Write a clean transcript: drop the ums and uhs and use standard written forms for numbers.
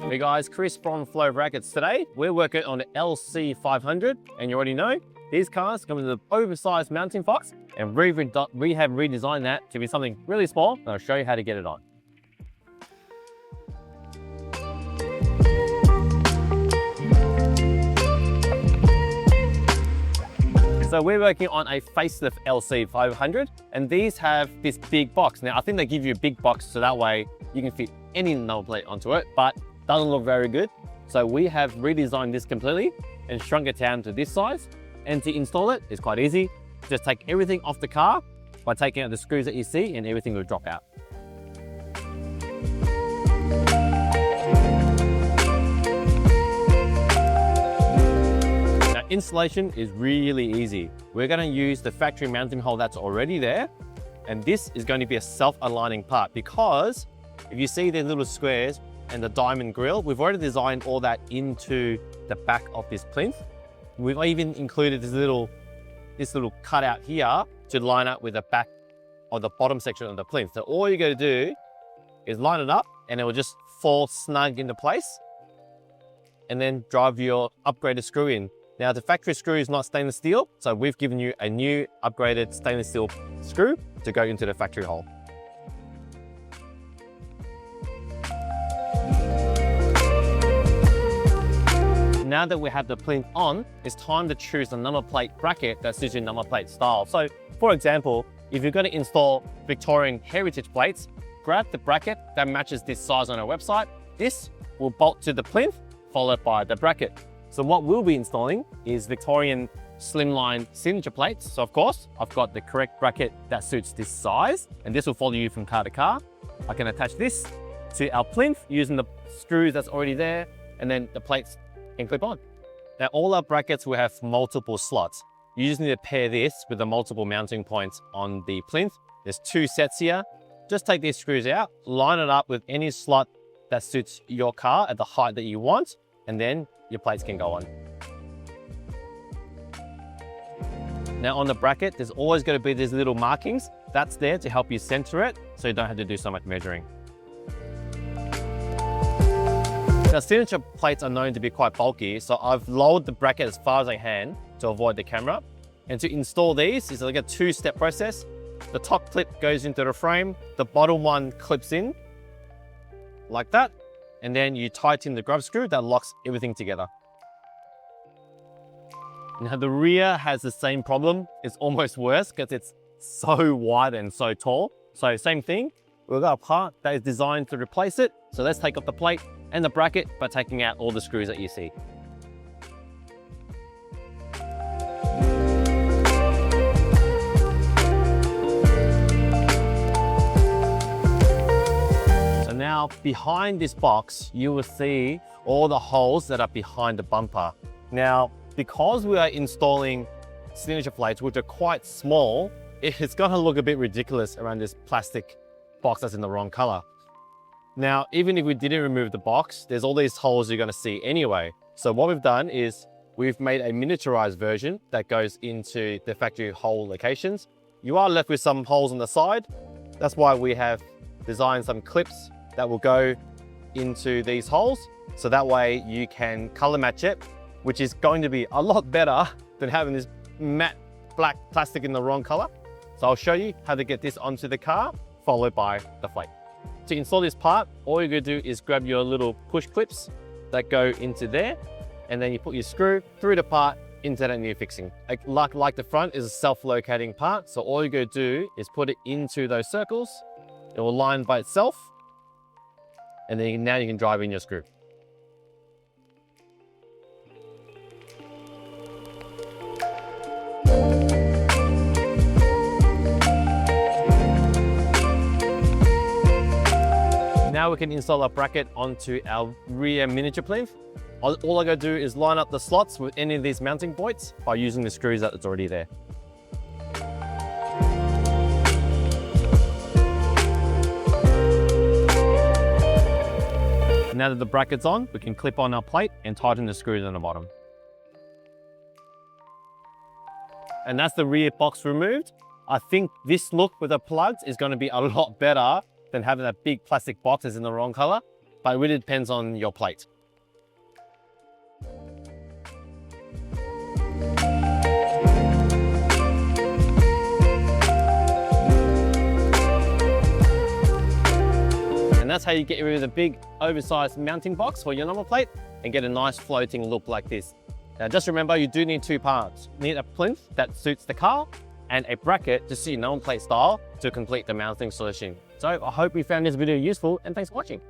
Hey guys, Chris from Flow Brackets. Today we're working on the LC500, and you already know these cars come with an oversized mounting box, and we have redesigned that to be something really small, and I'll show you how to get it on. So we're working on a facelift LC500, and these have this big box. Now I think they give you a big box so that way you can fit any number plate onto it, but doesn't look very good. So we have redesigned this completely and shrunk it down to this size. And to install it is quite easy. Just take everything off the car by taking out the screws that you see, and everything will drop out. Now installation is really easy. We're going to use the factory mounting hole that's already there. And this is going to be a self-aligning part, because if you see the little squares and the diamond grille, we've already designed all that into the back of this plinth. We've even included this little cutout here to line up with the back or the bottom section of the plinth. So all you got to do is line it up, and it will just fall snug into place, and then drive your upgraded screw in. Now the factory screw is not stainless steel, so we've given you a new upgraded stainless steel screw to go into the factory hole. Now that we have the plinth on, it's time to choose a number plate bracket that suits your number plate style. So for example, if you're going to install Victorian heritage plates, grab the bracket that matches this size on our website. This will bolt to the plinth, followed by the bracket. So what we'll be installing is Victorian slimline signature plates. So of course, I've got the correct bracket that suits this size, and this will follow you from car to car. I can attach this to our plinth using the screws that's already there, and then the plates can clip on. Now all our brackets will have multiple slots. You just need to pair this with the multiple mounting points on the plinth. There's 2 sets here. Just take these screws out, line it up with any slot that suits your car at the height that you want, and then your plates can go on. Now on the bracket, there's always going to be these little markings. That's there to help you center it, so you don't have to do so much measuring. Now signature plates are known to be quite bulky, so I've lowered the bracket as far as I can to avoid the camera. And to install these is like a 2-step process. The top clip goes into the frame, the bottom one clips in like that, and then you tighten the grub screw that locks everything together. Now the rear has the same problem. It's almost worse because it's so wide and so tall. So same thing, we've got a part that is designed to replace it. So let's take off the plate and the bracket by taking out all the screws that you see. So now behind this box, you will see all the holes that are behind the bumper. Now, because we are installing signature plates, which are quite small, it's gonna look a bit ridiculous around this plastic box that's in the wrong color. Now, even if we didn't remove the box, there's all these holes you're going to see anyway. So what we've done is we've made a miniaturized version that goes into the factory hole locations. You are left with some holes on the side. That's why we have designed some clips that will go into these holes. So that way you can color match it, which is going to be a lot better than having this matte black plastic in the wrong color. So I'll show you how to get this onto the car, followed by the plate. To install this part, all you're going to do is grab your little push clips that go into there, and then you put your screw through the part into that new fixing. Like the front is a self-locating part, so all you're going to do is put it into those circles. It will line by itself, and then now you can drive in your screw. Now we can install a bracket onto our rear miniature plinth. All I gotta do is line up the slots with any of these mounting points by using the screws that's already there. Now that the bracket's on, we can clip on our plate and tighten the screws on the bottom. And that's the rear box removed. I think this look with the plugs is going to be a lot better than having that big plastic box that's in the wrong color. but it really depends on your plate. And that's how you get rid of the big oversized mounting box for your number plate and get a nice floating look like this. Now just remember, you do need 2 parts. You need a plinth that suits the car and a bracket to suit your number plate style to complete the mounting solution. So I hope you found this video useful, and thanks for watching.